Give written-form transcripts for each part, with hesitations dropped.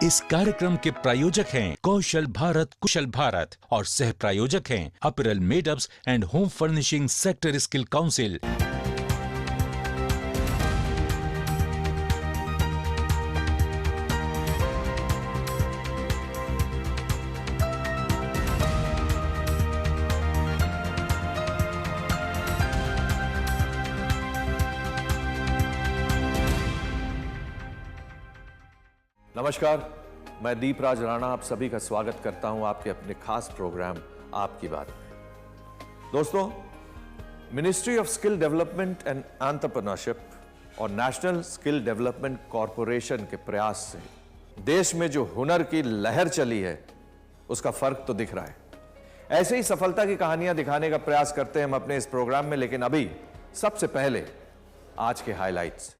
इस कार्यक्रम के प्रायोजक हैं कौशल भारत कुशल भारत और सह प्रायोजक हैं apparel made-ups and home furnishing sector skill council. नमस्कार, मैं दीपराज राणा आप सभी का स्वागत करता हूं आपके अपने खास प्रोग्राम आपकी बात में। दोस्तों, ministry of skill development and entrepreneurship और नेशनल स्किल डेवलपमेंट कॉरपोरेशन के प्रयास से देश में जो हुनर की लहर चली है उसका फर्क तो दिख रहा है। ऐसे ही सफलता की कहानियां दिखाने का प्रयास करते हैं हम अपने इस प्रोग्राम में, लेकिन अभी सबसे पहले आज के हाइलाइट्स।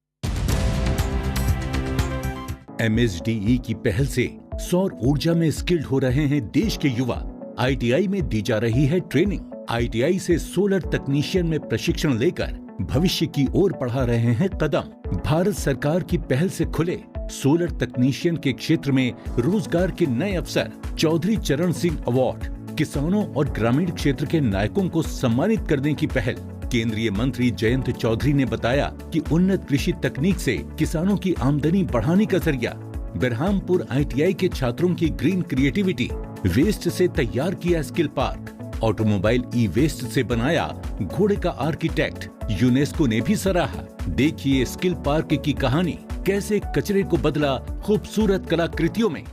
MSDE की पहल से सौर ऊर्जा में स्किल्ड हो रहे हैं देश के युवा। ITI में दी जा रही है ट्रेनिंग। ITI से सोलर तकनीशियन में प्रशिक्षण लेकर भविष्य की ओर बढ़ा रहे हैं कदम। भारत सरकार की पहल से खुले सोलर तकनीशियन के क्षेत्र में रोजगार के नए अवसर। चौधरी चरण सिंह अवार्ड किसानों और ग्रामीण क्षेत्र के नायकों को सम्मानित करने की पहल। केंद्रीय मंत्री जयंत चौधरी ने बताया कि उन्नत कृषि तकनीक से किसानों की आमदनी बढ़ाने का जरिया। बरहामपुर ITI के छात्रों की ग्रीन क्रिएटिविटी। वेस्ट से तैयार किया स्किल पार्क। ऑटोमोबाइल ई-वेस्ट से बनाया घोड़े का आर्किटेक्ट। यूनेस्को ने भी सराहा। देखिए स्किल पार्क की कहानी, कैसे कचरे को बदला खूबसूरत कलाकृतियों में।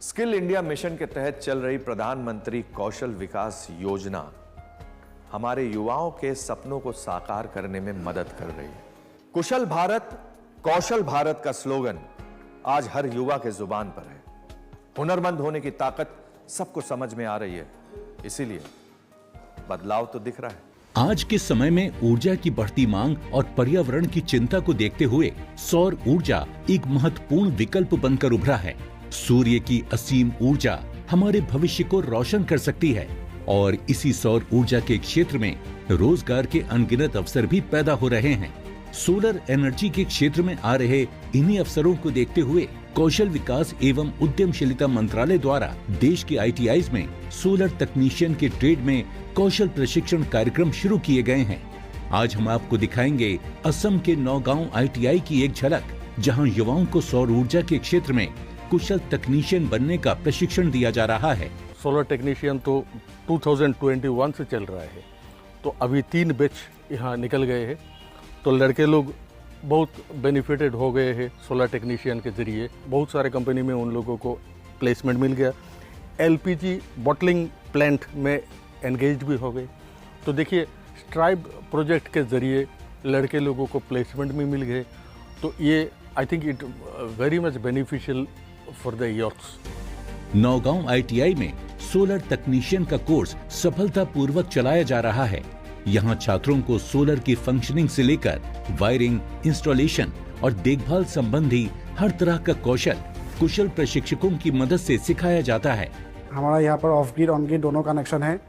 स्किल इंडिया मिशन के तहत चल रही प्रधानमंत्री कौशल विकास योजना हमारे युवाओं के सपनों को साकार करने में मदद कर रही है। कुशल भारत कौशल भारत का स्लोगन आज हर युवा के जुबान पर है। हुनरमंद होने की ताकत सबको समझ में आ रही है, इसीलिए बदलाव तो दिख रहा है। आज के समय में ऊर्जा की बढ़ती मांग और पर्यावरण की चिंता को देखते हुए सौर ऊर्जा एक महत्वपूर्ण विकल्प बनकर उभरा है। सूर्य की असीम ऊर्जा हमारे भविष्य को रोशन कर सकती है और इसी सौर ऊर्जा के क्षेत्र में रोजगार के अनगिनत अवसर भी पैदा हो रहे हैं। सोलर एनर्जी के क्षेत्र में आ रहे इन्हीं अवसरों को देखते हुए कौशल विकास एवं उद्यमशीलता मंत्रालय द्वारा देश के ITIs में सोलर तकनीशियन के ट्रेड में कौशल प्रशिक्षण कार्यक्रम शुरू किए गए हैं। आज हम आपको दिखाएंगे असम के नौगांव ITI की एक झलक, जहां युवाओं को सौर ऊर्जा के क्षेत्र में कुशल तकनीशियन बनने का प्रशिक्षण दिया जा रहा है। सोलर टेक्नीशियन तो 2021 से चल रहा है, तो अभी 3 बैच यहाँ निकल गए हैं, तो लड़के लोग बहुत बेनिफिटेड हो गए हैं सोलर टेक्नीशियन के ज़रिए। बहुत सारे कंपनी में उन लोगों को प्लेसमेंट मिल गया। LPG बॉटलिंग प्लांट में एंगेज भी हो गए। तो देखिए, स्ट्राइब प्रोजेक्ट के ज़रिए लड़के लोगों को प्लेसमेंट भी मिल गए। तो ये I think it very much beneficial for the youths. Naugaon ITI में सोलर तकनीशियन का कोर्स सफलतापूर्वक चलाया जा रहा है। यहाँ छात्रों को सोलर की फंक्शनिंग से लेकर वायरिंग, इंस्टॉलेशन और देखभाल संबंधी हर तरह का कौशल कुशल प्रशिक्षकों की मदद से सिखाया जाता है। हमारा यहाँ पर ऑफ ग्रिड ऑन ग्रिड दोनों कनेक्शन है।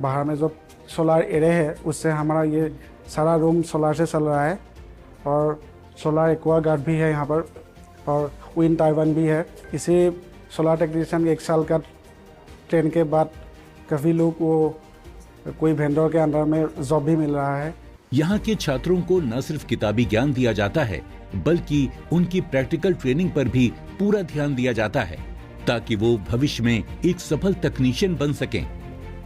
बाहर में जो सोलर एरे है उससे हमारा ये सारा रूम सोलर से चल रहा है, और सोलर एक्वा गार्ड भी है यहाँ पर, और विंड टर्बाइन भी है। इसी सोलर टेक्नीशियन के 1 साल का ट्रेन के बाद काफ़ी लोग वो कोई वेंडर के अंडर में जॉब भी मिल रहा है। यहाँ के छात्रों को न सिर्फ किताबी ज्ञान दिया जाता है, बल्कि उनकी प्रैक्टिकल ट्रेनिंग पर भी पूरा ध्यान दिया जाता है, ताकि वो भविष्य में एक सफल तकनीशियन बन सकें।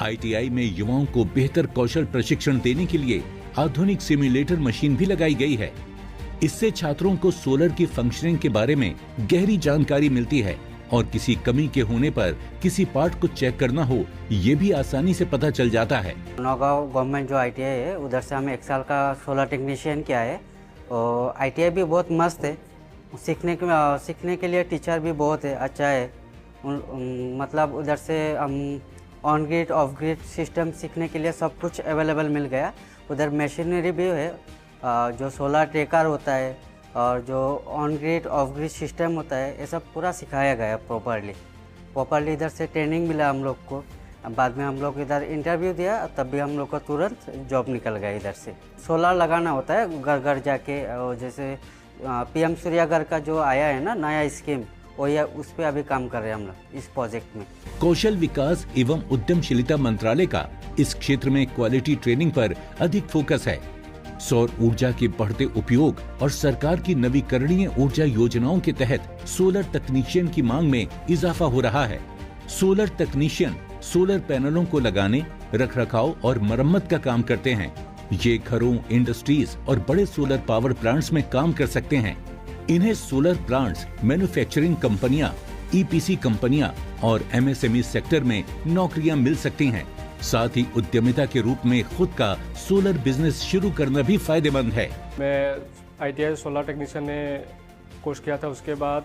ITI में युवाओं को बेहतर कौशल प्रशिक्षण देने के लिए आधुनिक सिम्युलेटर मशीन भी लगाई गई है। इससे छात्रों को सोलर की फंक्शनिंग के बारे में गहरी जानकारी मिलती है और किसी कमी के होने पर किसी पार्ट को चेक करना हो, ये भी आसानी से पता चल जाता है। नौगांव गवर्नमेंट जो ITI है उधर से हमें 1 साल का सोलर टेक्नीशियन किया है, और ITI भी बहुत मस्त है। सीखने के लिए टीचर भी बहुत है, अच्छा है। मतलब उधर से हम on grid of grid system सीखने के लिए सब कुछ अवेलेबल मिल गया। उधर मशीनरी भी है, जो सोलर ट्रेकर होता है और जो on grid of grid system होता है, ये सब पूरा सिखाया गया प्रॉपरली। इधर से ट्रेनिंग मिला हम लोग को। बाद में हम लोग इधर इंटरव्यू दिया, तब भी हम लोग को तुरंत जॉब निकल गया इधर से। सोलर लगाना होता है घर घर जाके, जैसे PM सूर्यागर का जो आया है ना नया स्कीम, वो या उस पर अभी काम कर रहे हैं हम लोग इस प्रोजेक्ट में। कौशल विकास एवं उद्यमशीलता मंत्रालय का इस क्षेत्र में क्वालिटी ट्रेनिंग पर अधिक फोकस है। सौर ऊर्जा के बढ़ते उपयोग और सरकार की नवीकरणीय ऊर्जा योजनाओं के तहत सोलर तकनीशियन की मांग में इजाफा हो रहा है। सोलर तकनीशियन सोलर पैनलों को लगाने, रखरखाव और मरम्मत का काम करते हैं। ये घरों, इंडस्ट्रीज और बड़े सोलर पावर प्लांट्स में काम कर सकते हैं। इन्हें सोलर प्लांट्स, मैन्युफैक्चरिंग कंपनियां, ईपीसी कंपनियां और एमएसएमई सेक्टर में नौकरियां मिल सकती हैं। साथ ही उद्यमिता के रूप में खुद का सोलर बिजनेस शुरू करना भी फायदेमंद है। मैं ITI सोलर टेक्नीशियन में कोर्स किया था। उसके बाद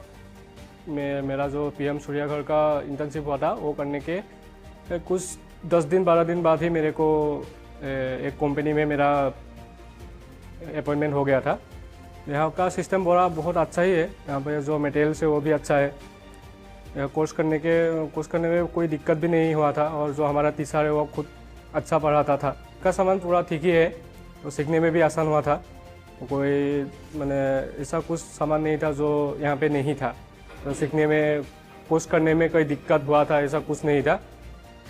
मेरा जो PM सूर्याघर का इंटर्नशिप हुआ था वो करने के कुछ 10 दिन 12 दिन बाद ही मेरे को एक कंपनी में मेरा अपॉइंटमेंट हो गया था। यहाँ का सिस्टम बहुत अच्छा ही है। यहाँ पर जो मटेरियल्स है वो भी अच्छा है। कोर्स करने में कोई दिक्कत भी नहीं हुआ था और जो हमारा टीचर है वो खुद अच्छा पढ़ाता था। का सामान पूरा ठीक ही है, तो सीखने में भी आसान हुआ था। कोई मैंने ऐसा कुछ सामान नहीं था जो यहाँ पे नहीं था। तो सीखने में, कोर्स करने में कोई दिक्कत हुआ था ऐसा कुछ नहीं था।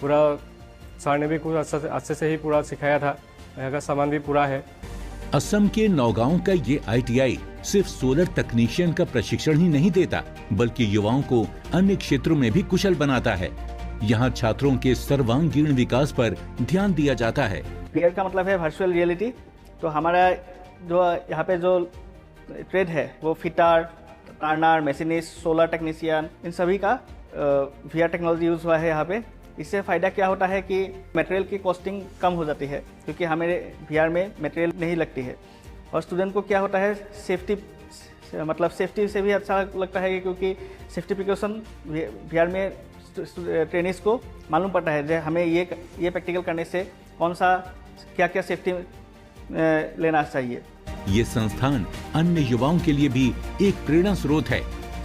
पूरा सर ने भी कुछ अच्छे से ही पूरा सिखाया था। यहाँ का सामान भी पूरा है। असम के नौगांव का ये ITI सिर्फ सोलर तकनीशियन का प्रशिक्षण ही नहीं देता, बल्कि युवाओं को अन्य क्षेत्रों में भी कुशल बनाता है। यहाँ छात्रों के सर्वांगीण विकास पर ध्यान दिया जाता है। VR का मतलब है वर्चुअल रियलिटी। तो हमारा जो यहाँ पे जो ट्रेड है वो fitter, turner, machinist, solar technician, इन सभी का VR टेक्नोलॉजी यूज़ हुआ है यहाँ पे। इससे फ़ायदा क्या होता है कि मटेरियल की कॉस्टिंग कम हो जाती है, क्योंकि हमें VR में मटेरियल नहीं लगती है। और स्टूडेंट को क्या होता है, सेफ्टी से भी अच्छा लगता है, क्योंकि सेफ्टी प्रिकॉशन VR में ट्रेनिंग्स को मालूम पड़ता है जो हमें ये प्रैक्टिकल करने से कौन सा क्या सेफ्टी लेना चाहिए। ये संस्थान अन्य युवाओं के लिए भी एक प्रेरणा स्रोत है।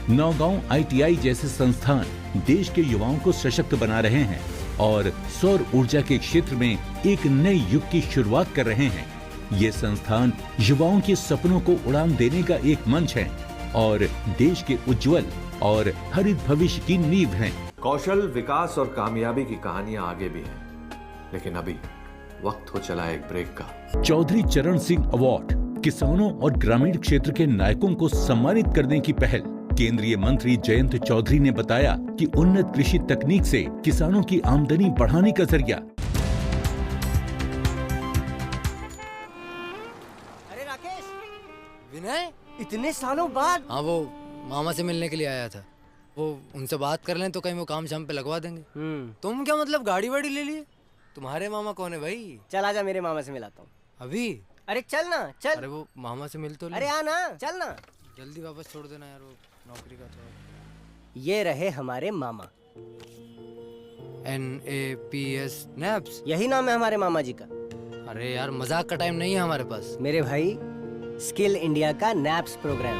नौगांव ITI जैसे संस्थान देश के युवाओं को सशक्त बना रहे हैं और सौर ऊर्जा के क्षेत्र में एक नए युग की शुरुआत कर रहे हैं। ये संस्थान युवाओं के सपनों को उड़ान देने का एक मंच है और देश के उज्जवल और हरित भविष्य की नींव है। कौशल विकास और कामयाबी की कहानियां आगे भी हैं, लेकिन अभी वक्त हो चला एक ब्रेक का। चौधरी चरण सिंह अवार्ड किसानों और ग्रामीण क्षेत्र के नायकों को सम्मानित करने की पहल। केंद्रीय मंत्री जयंत चौधरी ने बताया कि उन्नत कृषि तकनीक से किसानों की आमदनी बढ़ाने का जरिया। अरे राकेश, विनय, इतने सालों बाद। हाँ, वो मामा से मिलने के लिए आया था। वो उनसे बात कर लें तो कहीं वो काम शाम पे लगवा देंगे। तुम क्या मतलब गाड़ी वाड़ी ले लिए? तुम्हारे मामा कौन है भाई? चल आजा, मेरे मामा से मिलाता हूँ। अभी? अरे चल ना, चल। अरे वो मामा से मिल तो ले। अरे आना, चल ना। जल्दी वापस छोड़ देना यार, वो नौकरी का तो। ये रहे हमारे मामा। NAPS नैप्स, यही नाम है हमारे मामा जी का। अरे यार मजाक का टाइम नहीं है हमारे पास। मेरे भाई, स्किल इंडिया का नैप्स प्रोग्राम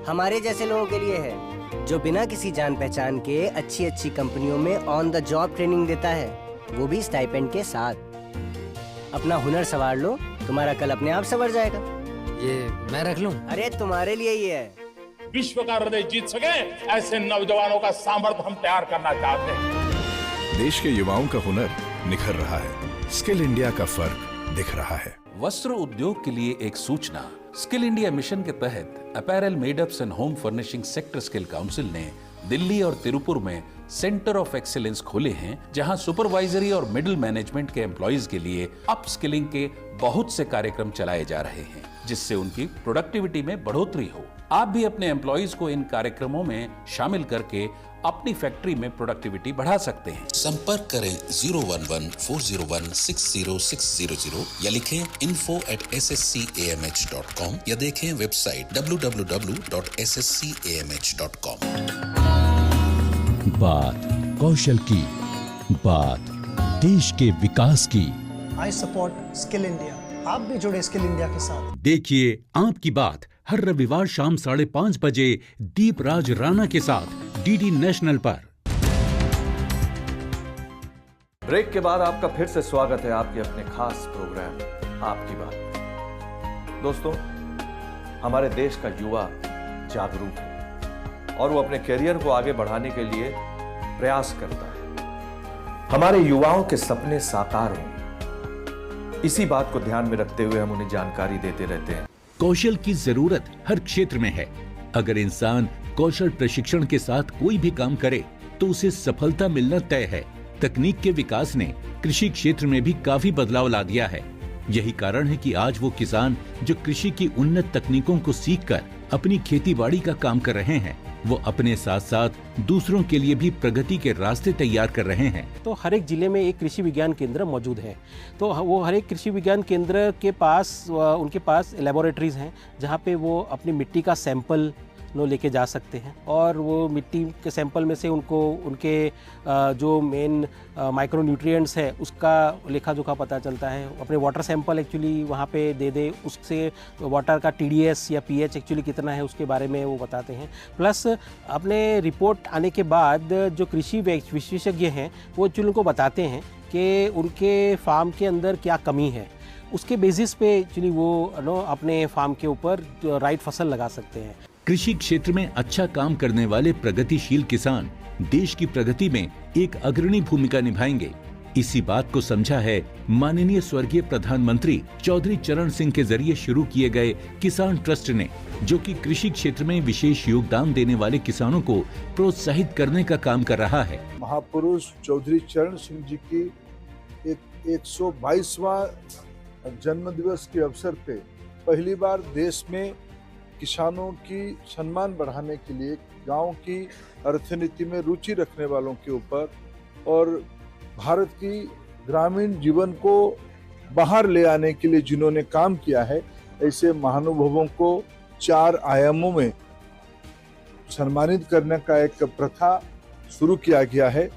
हमारे जैसे लोगों के लिए है, जो बिना किसी जान पहचान के अच्छी कंपनियों में ऑन द जॉब ट्रेनिंग देता है, वो भी स्टाइपेंड के साथ। अपना हुनर संवार लो, तुम्हारा कल अपने आप संवर जाएगा। ये मैं रख लूं? अरे तुम्हारे लिए ही है। विश्व का हृदय जीत सके ऐसे नौजवानों का सामर्थ्य हम तैयार करना चाहते हैं। देश के युवाओं का हुनर निखर रहा है, स्किल इंडिया का फर्क दिख रहा है। वस्त्र उद्योग के लिए एक सूचना। स्किल इंडिया मिशन के तहत apparel, made-ups and home furnishing sector skill council ने दिल्ली और तिरुपुर में सेंटर ऑफ एक्सीलेंस खोले हैं, जहां सुपरवाइजरी और मिडिल मैनेजमेंट के एम्प्लॉइज के लिए अप स्किलिंग के बहुत से कार्यक्रम चलाए जा रहे हैं, जिससे उनकी प्रोडक्टिविटी में बढ़ोतरी हो। आप भी अपने एम्प्लॉइज को इन कार्यक्रमों में शामिल करके अपनी फैक्ट्री में प्रोडक्टिविटी बढ़ा सकते हैं। संपर्क करें 011-401-60600 या लिखें info@sscamh.com या देखें वेबसाइट www.sscamh.com। बात कौशल की, बात देश के विकास की। I support skill India. आप भी जुड़े स्किल इंडिया के साथ। देखिए आपकी बात हर रविवार शाम 5:30 बजे दीपराज राणा के साथ DD नेशनल पर। ब्रेक के बाद आपका फिर से स्वागत है आपके अपने खास प्रोग्राम आपकी बात। दोस्तों, हमारे देश का युवा जागरूक है, और वो अपने करियर को आगे बढ़ाने के लिए प्रयास करता है। हमारे युवाओं के सपने साकार हों, इसी बात को ध्यान में रखते हुए हम उन्हें जानकारी देते रहते हैं। कौशल की जरूरत हर क्षेत्र में है। अगर इंसान कौशल प्रशिक्षण के साथ कोई भी काम करे तो उसे सफलता मिलना तय है। तकनीक के विकास ने कृषि क्षेत्र में भी काफी बदलाव ला दिया है। यही कारण है कि आज वो किसान जो कृषि की उन्नत तकनीकों को सीखकर अपनी खेती-बाड़ी का काम कर रहे हैं, वो अपने साथ साथ दूसरों के लिए भी प्रगति के रास्ते तैयार कर रहे हैं। तो हर एक जिले में एक कृषि विज्ञान केंद्र मौजूद है। तो वो हर एक कृषि विज्ञान केंद्र के पास उनके पास लैबोरेटरीज हैं जहाँ पे वो अपनी मिट्टी का सैंपल लेके जा सकते हैं और वो मिट्टी के सैंपल में से उनको उनके जो मेन माइक्रो न्यूट्रिएंट्स है उसका लेखा जोखा पता चलता है। अपने वाटर सैंपल एक्चुअली वहाँ पे दे दे, उससे वाटर का TDS या pH एक्चुअली कितना है उसके बारे में वो बताते हैं। प्लस अपने रिपोर्ट आने के बाद जो कृषि विशेषज्ञ हैं वो एक्चुअली उनको बताते हैं कि उनके फार्म के अंदर क्या कमी है। उसके बेसिस पे एक्चुअली वो अपने फार्म के ऊपर राइट फसल लगा सकते हैं। कृषि क्षेत्र में अच्छा काम करने वाले प्रगतिशील किसान देश की प्रगति में एक अग्रणी भूमिका निभाएंगे। इसी बात को समझा है माननीय स्वर्गीय प्रधानमंत्री चौधरी चरण सिंह के जरिए शुरू किए गए किसान ट्रस्ट ने, जो कि कृषि क्षेत्र में विशेष योगदान देने वाले किसानों को प्रोत्साहित करने का काम कर रहा है। महापुरुष चौधरी चरण सिंह जी की 122वां जन्म दिवस के अवसर पे पहली बार देश में किसानों की सम्मान बढ़ाने के लिए गांव की अर्थनीति में रुचि रखने वालों के ऊपर और भारत की ग्रामीण जीवन को बाहर ले आने के लिए जिन्होंने काम किया है, ऐसे महानुभावों को 4 आयामों में सम्मानित करने का एक प्रथा शुरू किया गया है।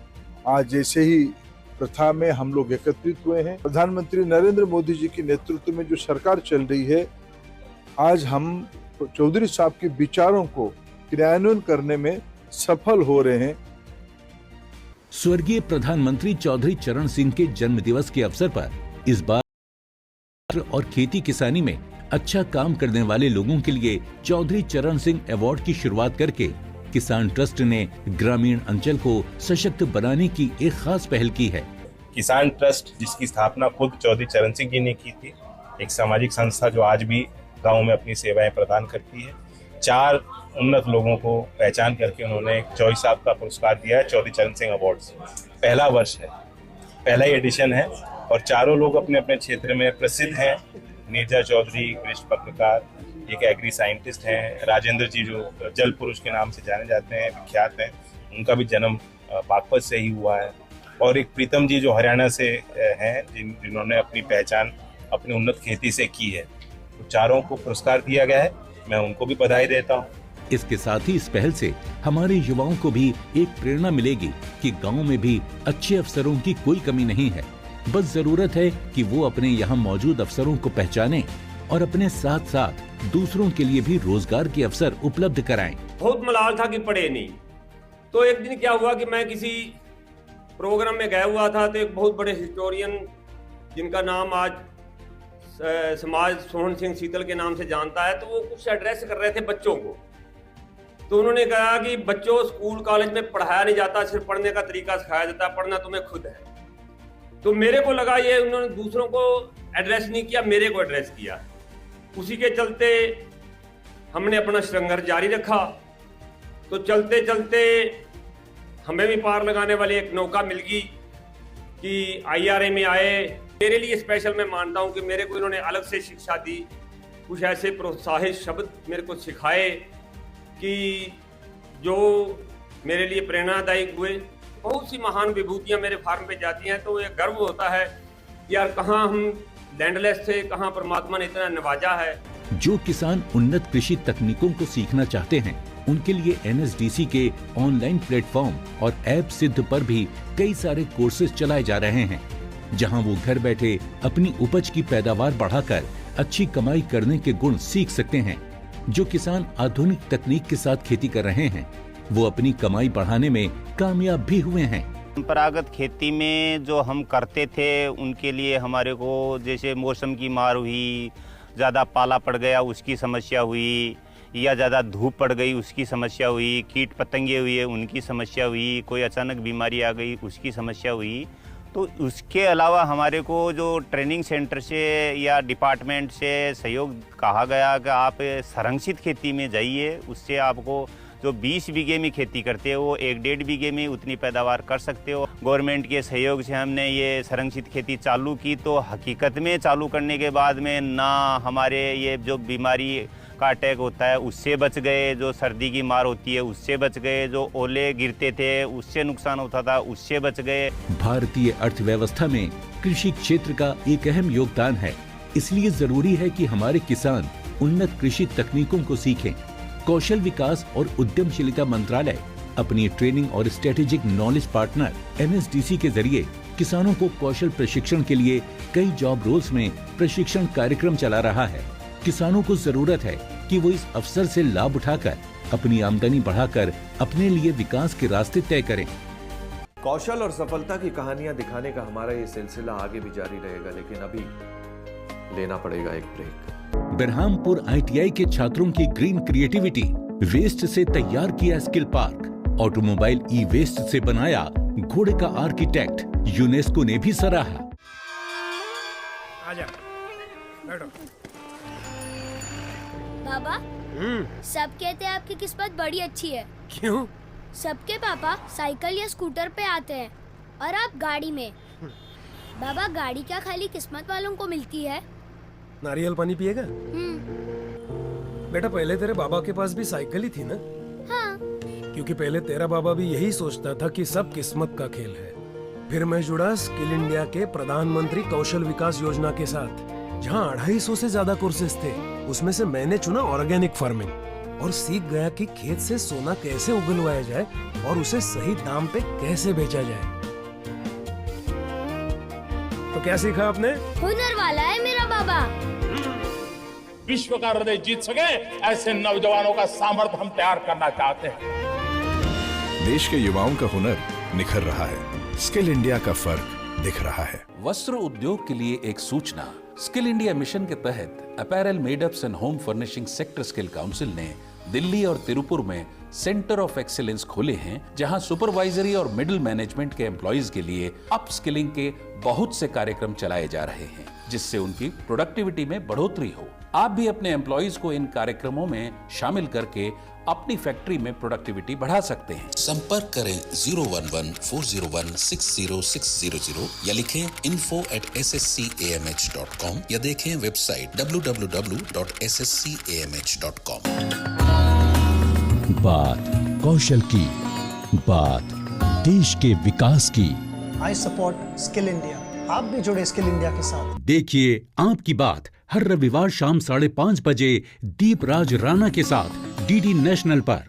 आज जैसे ही प्रथा में हम लोग एकत्रित हुए हैं, प्रधानमंत्री नरेंद्र मोदी जी के नेतृत्व में जो सरकार चल रही है, आज हम चौधरी साहब के विचारों को क्रियान्वयन करने में सफल हो रहे हैं। स्वर्गीय प्रधानमंत्री चौधरी चरण सिंह के जन्म दिवस के अवसर पर इस बार और खेती किसानी में अच्छा काम करने वाले लोगों के लिए चौधरी चरण सिंह अवार्ड की शुरुआत करके किसान ट्रस्ट ने ग्रामीण अंचल को सशक्त बनाने की एक खास पहल की है। किसान ट्रस्ट जिसकी स्थापना खुद चौधरी चरण सिंह जी ने की थी, एक सामाजिक संस्था जो आज भी गांव में अपनी सेवाएं प्रदान करती है। 4 उन्नत लोगों को पहचान करके उन्होंने चौधरी साहब का पुरस्कार दिया है, चौधरी चरण सिंह अवार्ड्स। पहला वर्ष है, पहला ही एडिशन है और चारों लोग अपने अपने क्षेत्र में प्रसिद्ध हैं। नीरजा चौधरी वरिष्ठ पत्रकार, एक एग्री साइंटिस्ट हैं। राजेंद्र जी जो जल पुरुष के नाम से जाने जाते हैं, विख्यात हैं, उनका भी जन्म बागपत से ही हुआ है। और एक प्रीतम जी जो हरियाणा से हैं, जिन्होंने अपनी पहचान अपनी उन्नत खेती से की है। तो चारों को पुरस्कार दिया गया है, मैं उनको भी बधाई देता हूँ। इसके साथ ही इस पहल से हमारे युवाओं को भी एक प्रेरणा मिलेगी कि गांव में भी अच्छे अफसरों की कोई कमी नहीं है। बस जरूरत है कि वो अपने यहाँ मौजूद अफसरों को पहचानें और अपने साथ साथ दूसरों के लिए भी रोजगार के अवसर उपलब्ध कराएं। बहुत मलाल था कि पढ़े नहीं। तो एक दिन क्या हुआ कि मैं किसी प्रोग्राम में गया हुआ था, तो एक बहुत बड़े हिस्टोरियन जिनका नाम आज समाज सोहन सिंह शीतल के नाम से जानता है, तो वो कुछ एड्रेस कर रहे थे बच्चों को। तो उन्होंने कहा कि बच्चों, स्कूल कॉलेज में पढ़ाया नहीं जाता, सिर्फ पढ़ने का तरीका सिखाया जाता, पढ़ना तुम्हें खुद है। तो मेरे को लगा ये उन्होंने दूसरों को एड्रेस नहीं किया, मेरे को एड्रेस किया। उसी के चलते हमने अपना संघर्ष जारी रखा। तो चलते चलते हमें भी पार लगाने वाली एक नौका मिल गई कि IRA में आए। मेरे लिए स्पेशल मैं मानता हूं कि मेरे को इन्होंने अलग से शिक्षा दी, कुछ ऐसे प्रोत्साहित शब्द मेरे को सिखाए कि जो मेरे लिए प्रेरणादायक हुए। बहुत सी महान विभूतियां मेरे फार्म पे जाती हैं, तो ये गर्व होता है यार, कहाँ हम लैंडलेस थे, कहाँ परमात्मा ने इतना नवाजा है। जो किसान उन्नत कृषि तकनीकों को सीखना चाहते हैं, उनके लिए NSDC के ऑनलाइन प्लेटफॉर्म और ऐप सिद्ध पर भी कई सारे कोर्सेज चलाए जा रहे हैं, जहां वो घर बैठे अपनी उपज की पैदावार बढ़ाकर अच्छी कमाई करने के गुण सीख सकते हैं। जो किसान आधुनिक तकनीक के साथ खेती कर रहे हैं, वो अपनी कमाई बढ़ाने में कामयाब भी हुए हैं। परंपरागत खेती में जो हम करते थे, उनके लिए हमारे को जैसे मौसम की मार हुई, ज़्यादा पाला पड़ गया उसकी समस्या हुई, या ज़्यादा धूप पड़ गई उसकी समस्या हुई, कीट पतंगे हुई है उनकी समस्या हुई, कोई अचानक बीमारी आ गई उसकी समस्या हुई, तो उसके अलावा हमारे को जो ट्रेनिंग सेंटर से या डिपार्टमेंट से सहयोग कहा गया कि आप संरक्षित खेती में जाइए, उससे आपको जो 20 बीघे में खेती करते हो वो 1-1.5 बीघे में उतनी पैदावार कर सकते हो। गवर्नमेंट के सहयोग से हमने ये संरक्षित खेती चालू की, तो हकीकत में चालू करने के बाद में ना हमारे ये जो बीमारी का अटैक होता है उससे बच गए, जो सर्दी की मार होती है उससे बच गए, जो ओले गिरते थे उससे नुकसान होता था उससे बच गए। भारतीय अर्थव्यवस्था में कृषि क्षेत्र का एक अहम योगदान है, इसलिए जरूरी है कि हमारे किसान उन्नत कृषि तकनीकों को सीखें। कौशल विकास और उद्यमशीलता मंत्रालय अपनी ट्रेनिंग और स्ट्रेटेजिक नॉलेज पार्टनर MSDC के जरिए किसानों को कौशल प्रशिक्षण के लिए कई जॉब रोल्स में प्रशिक्षण कार्यक्रम चला रहा है। किसानों को जरूरत है कि वो इस अवसर से लाभ उठाकर अपनी आमदनी बढ़ाकर अपने लिए विकास के रास्ते तय करें। कौशल और सफलता की कहानियां दिखाने का हमारा ये सिलसिला आगे भी जारी रहेगा, लेकिन अभी लेना पड़ेगा एक ब्रेक। बरहामपुर ITI के छात्रों की ग्रीन क्रिएटिविटी, वेस्ट से तैयार किया स्किल पार्क, ऑटोमोबाइल ई-वेस्ट से बनाया घोड़े का आर्किटेक्ट, यूनेस्को ने भी सराहा। आजा, बैठो। बाबा, सब कहते हैं आपकी किस्मत बड़ी अच्छी है। क्यों? सबके पापा साइकिल या स्कूटर पे आते हैं और आप गाड़ी में। बाबा, गाड़ी क्या खाली किस्मत वालों को मिलती है? नारियल पानी पिएगा? बेटा, पहले तेरे बाबा के पास भी साइकिल ही थी ना? हाँ। क्योंकि पहले तेरा बाबा भी यही सोचता था कि सब किस्मत का खेल है। फिर मैं जुड़ा स्किल इंडिया के प्रधानमंत्री कौशल विकास योजना के साथ, जहाँ 250 से ज्यादा कोर्सेज थे। उसमें से मैंने चुना ऑर्गेनिक फार्मिंग और सीख गया कि खेत से सोना कैसे उगलवाया जाए और उसे सही दाम पे कैसे बेचा जाए। तो क्या सीखा आपने? हुनर वाला है मेरा बाबा। विश्व का हृदय जीत सके ऐसे नौजवानों का सामर्थ्य हम तैयार करना चाहते हैं। देश के युवाओं का हुनर निखर रहा है, स्किल इंडिया का फर्क दिख रहा है। वस्त्र उद्योग के लिए एक सूचना। स्किल इंडिया मिशन के तहत apparel made-ups and home furnishing sector skill council ने दिल्ली और तिरुपुर में सेंटर ऑफ एक्सीलेंस खोले हैं, जहां सुपरवाइजरी और मिडिल मैनेजमेंट के एम्प्लॉइज के लिए अप स्किलिंग के बहुत से कार्यक्रम चलाए जा रहे हैं, जिससे उनकी प्रोडक्टिविटी में बढ़ोतरी हो। आप भी अपने एम्प्लॉइज को इन कार्यक्रमों में शामिल करके अपनी फैक्ट्री में प्रोडक्टिविटी बढ़ा सकते हैं। संपर्क करें 011-401-60600 या लिखें info@sscamh.com या देखें वेबसाइट www.sscamh.com। बात कौशल की, बात देश के विकास की। I support skill India. आप भी जुड़े स्किल इंडिया के साथ। देखिए आपकी बात हर रविवार शाम 5:30 बजे दीपराज राणा के साथ DD नेशनल पर।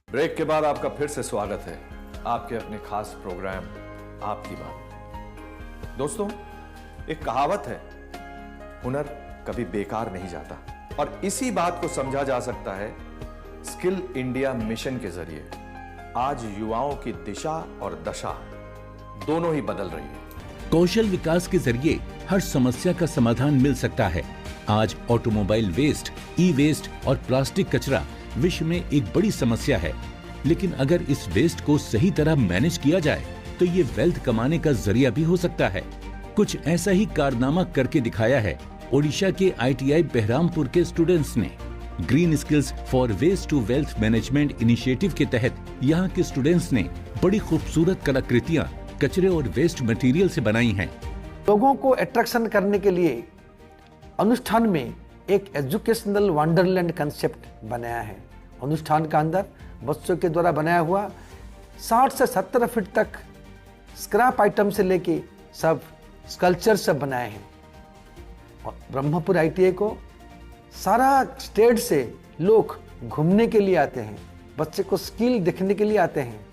ब्रेक के बाद आपका फिर से स्वागत है आपके अपने खास प्रोग्राम आपकी बात। दोस्तों, एक कहावत है, हुनर कभी बेकार नहीं जाता, और इसी बात को समझा जा सकता है स्किल इंडिया मिशन के जरिए। आज युवाओं की दिशा और दशा दोनों ही बदल रही है। कौशल विकास के जरिए हर समस्या का समाधान मिल सकता है। आज ऑटोमोबाइल वेस्ट, ई-वेस्ट और प्लास्टिक कचरा विश्व में एक बड़ी समस्या है, लेकिन अगर इस वेस्ट को सही तरह मैनेज किया जाए तो ये वेल्थ कमाने का जरिया भी हो सकता है। कुछ ऐसा ही कारनामा करके दिखाया है ओडिशा के ITI बहरामपुर के स्टूडेंट्स ने। Green skills for waste to wealth management initiative के तहत यहाँ के स्टूडेंट्स ने बड़ी खूबसूरत कलाकृतियाँ कचरे और वेस्ट मटेरियल से बनाई हैं। लोगों को अट्रैक्शन करने के लिए अनुष्ठान में एक एजुकेशनल वंडरलैंड कंसेप्ट बनाया है। अनुष्ठान का अंदर बच्चों के द्वारा बनाया हुआ 60 से 70 फीट तक स्क्रैप आइटम से लेके सब स्कल्पचर सब बनाए हैं। और ब्रह्मपुर ITI को सारा स्टेट से लोग घूमने के लिए आते हैं, बच्चे को स्किल देखने के लिए आते हैं।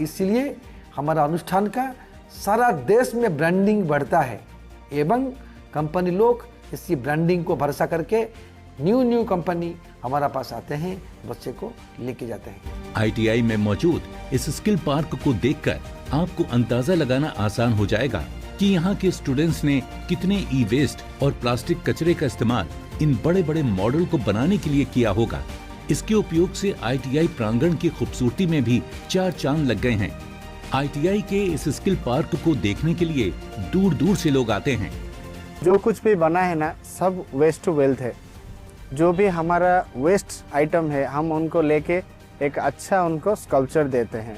इसलिए हमारा अनुष्ठान का सारा देश में ब्रांडिंग बढ़ता है एवं कंपनी लोग इसी ब्रांडिंग को भरोसा करके न्यू कंपनी हमारा पास आते हैं, बच्चे को लेके जाते हैं। ITI में मौजूद इस स्किल पार्क को देखकर आपको अंदाजा लगाना आसान हो जाएगा कि यहाँ के स्टूडेंट्स ने कितने ई-वेस्ट और प्लास्टिक कचरे का इस्तेमाल इन बड़े बड़े मॉडल को बनाने के लिए किया होगा। इसके उपयोग से ITI प्रांगण की खूबसूरती में भी 4 चांद लग गए हैं। ITI के इस स्किल पार्क को देखने के लिए दूर दूर से लोग आते हैं। जो कुछ भी बना है ना, सब वेस्ट टू वेल्थ है। जो भी हमारा वेस्ट आइटम है, हम उनको लेके एक अच्छा उनको स्कल्पचर देते हैं।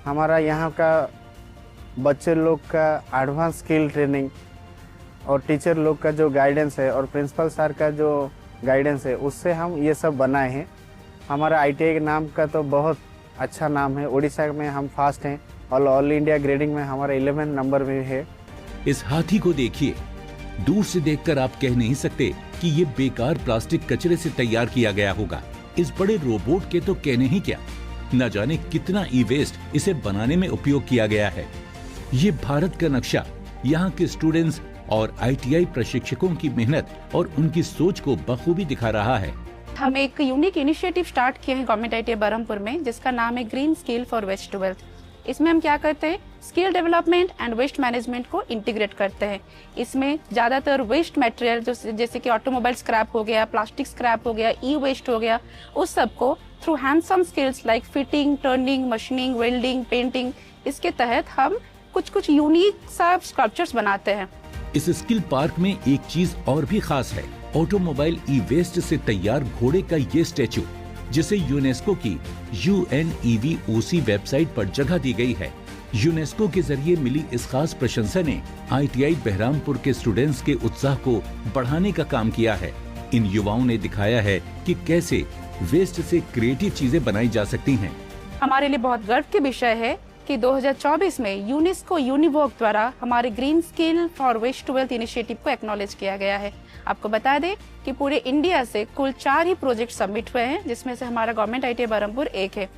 हमारा यहाँ का बच्चे लोग का एडवांस स्किल ट्रेनिंग और टीचर लोग का जो गाइडेंस है और प्रिंसिपल सर का जो गाइडेंस है, उससे हम ये सब बनाए हैं। हमारा ITI के नाम का तो बहुत अच्छा नाम है। उड़ीसा में हम फास्ट हैं और ऑल इंडिया ग्रेडिंग में हमारा 11 नंबर में है। इस हाथी को देखिए, दूर से देखकर आप कह नहीं सकते कि ये बेकार प्लास्टिक कचरे से तैयार किया गया होगा। इस बड़े रोबोट के तो कहने ही क्या, न जाने कितना ई-वेस्ट इसे बनाने में उपयोग किया गया है। ये भारत का नक्शा यहाँ के स्टूडेंट्स और ITI प्रशिक्षकों की मेहनत और उनकी सोच को बखूबी दिखा रहा है। हम एक यूनिक इनिशिएटिव स्टार्ट किए हैं गवर्नमेंट ITI बरहमपुर में, जिसका नाम है green skill for waste to wealth. इसमें हम क्या करते हैं, skill development and waste management को इंटीग्रेट करते हैं। इसमें ज़्यादातर वेस्ट मटेरियल जैसे कि ऑटोमोबाइल स्क्रैप हो गया, प्लास्टिक स्क्रैप हो गया, ई वेस्ट हो गया, उस सबको through hands on skills like fitting, turning, machining, welding, painting, इसके तहत हम कुछ यूनिक सा स्कल्पचर्स बनाते हैं। इस स्किल पार्क में एक चीज और भी खास है, ऑटोमोबाइल ई-वेस्ट से तैयार घोड़े का ये स्टैचू, जिसे यूनेस्को की UNEVOC वेबसाइट पर जगह दी गई है। यूनेस्को के जरिए मिली इस खास प्रशंसा ने ITI बहरामपुर के स्टूडेंट्स के उत्साह को बढ़ाने का काम किया है। इन युवाओं ने दिखाया है कि कैसे वेस्ट से क्रिएटिव चीजें बनाई जा सकती हैं। हमारे लिए बहुत गर्व के विषय है कि 2024 में यूनेस्को यूनिवोक द्वारा हमारे green skill for waste to wealth initiative को एक्नॉलेज किया गया है। आपको बता दें कि पूरे इंडिया से कुल 4 ही प्रोजेक्ट सबमिट हुए हैं, जिसमें से हमारा गवर्नमेंट ITI बरहमपुर एक है।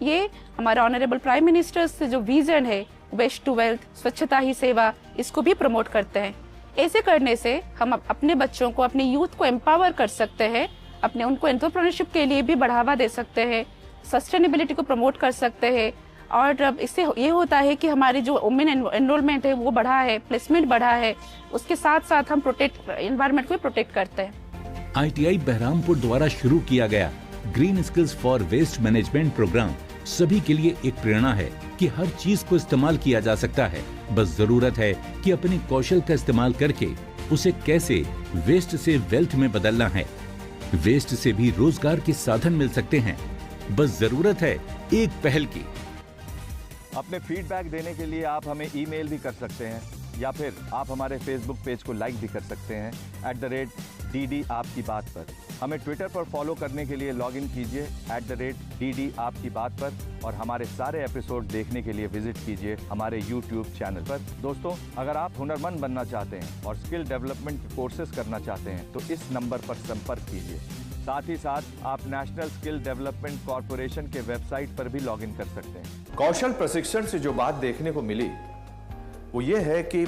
ये हमारा ऑनरेबल प्राइम मिनिस्टर से जो विजन है वेस्ट टू वेल्थ, स्वच्छता ही सेवा, इसको भी प्रमोट करते हैं। ऐसे करने से हम अपने बच्चों को, अपने यूथ को एम्पावर कर सकते हैं, अपने उनको एंटरप्रेन्योरशिप के लिए भी बढ़ावा दे सकते हैं, सस्टेनेबिलिटी को प्रमोट कर सकते हैं। और इससे ये होता है कि हमारी जो वुमेन एनरोलमेंट है वो बढ़ा है, प्लेसमेंट बढ़ा है, उसके साथ साथ हम एनवायरनमेंट को प्रोटेक्ट करते हैं। ITI बहरामपुर द्वारा शुरू किया गया green skills for waste management programme सभी के लिए एक प्रेरणा है कि हर चीज को इस्तेमाल किया जा सकता है। बस जरूरत है कि अपने कौशल का इस्तेमाल करके उसे कैसे वेस्ट से वेल्थ में बदलना है। वेस्ट से भी रोजगार के साधन मिल सकते हैं। बस जरूरत है एक पहल की। अपने फीडबैक देने के लिए आप हमें ईमेल भी कर सकते हैं या फिर आप हमारे फेसबुक पेज को लाइक भी कर सकते हैं @DD आपकी बात पर। हमें ट्विटर पर फॉलो करने के लिए लॉगिन कीजिए @DD आपकी बात पर, और हमारे सारे एपिसोड देखने के लिए विजिट कीजिए हमारे YouTube चैनल पर। दोस्तों, अगर आप हुनरमंद बनना चाहते हैं और स्किल डेवलपमेंट के कोर्सेज करना चाहते हैं तो इस नंबर पर संपर्क कीजिए। साथ ही साथ आप नेशनल स्किल डेवलपमेंट कॉर्पोरेशन के वेबसाइट पर भी लॉगिन कर सकते हैं। कौशल प्रशिक्षण से जो बात देखने को मिली वो ये है कि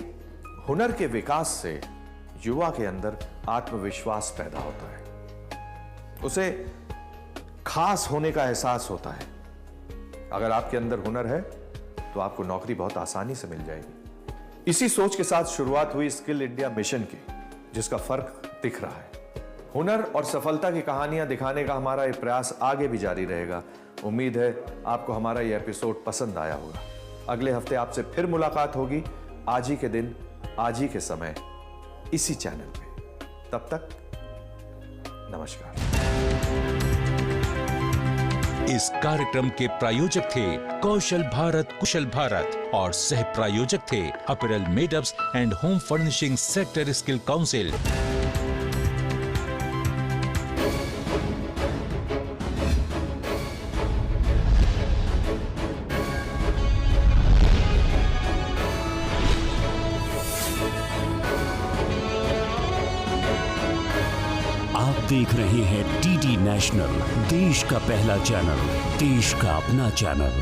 हुनर के विकास से युवा के अंदर आत्मविश्वास पैदा होता है, उसे खास होने का एहसास होता है। अगर आपके अंदर हुनर है तो आपको नौकरी बहुत आसानी से मिल जाएगी। इसी सोच के साथ शुरुआत हुई स्किल इंडिया मिशन की, जिसका फर्क दिख रहा है। हुनर और सफलता की कहानियां दिखाने का हमारा ये प्रयास आगे भी जारी रहेगा। उम्मीद है आपको हमारा ये एपिसोड पसंद आया होगा। अगले हफ्ते आपसे फिर मुलाकात होगी, आज ही के दिन, आज ही के समय, इसी चैनल पे। तब तक नमस्कार। इस कार्यक्रम के प्रायोजक थे कौशल भारत कुशल भारत और सह प्रायोजक थे apparel made-ups and home furnishing sector skill council. देख रहे हैं DD नेशनल, देश का पहला चैनल, देश का अपना चैनल।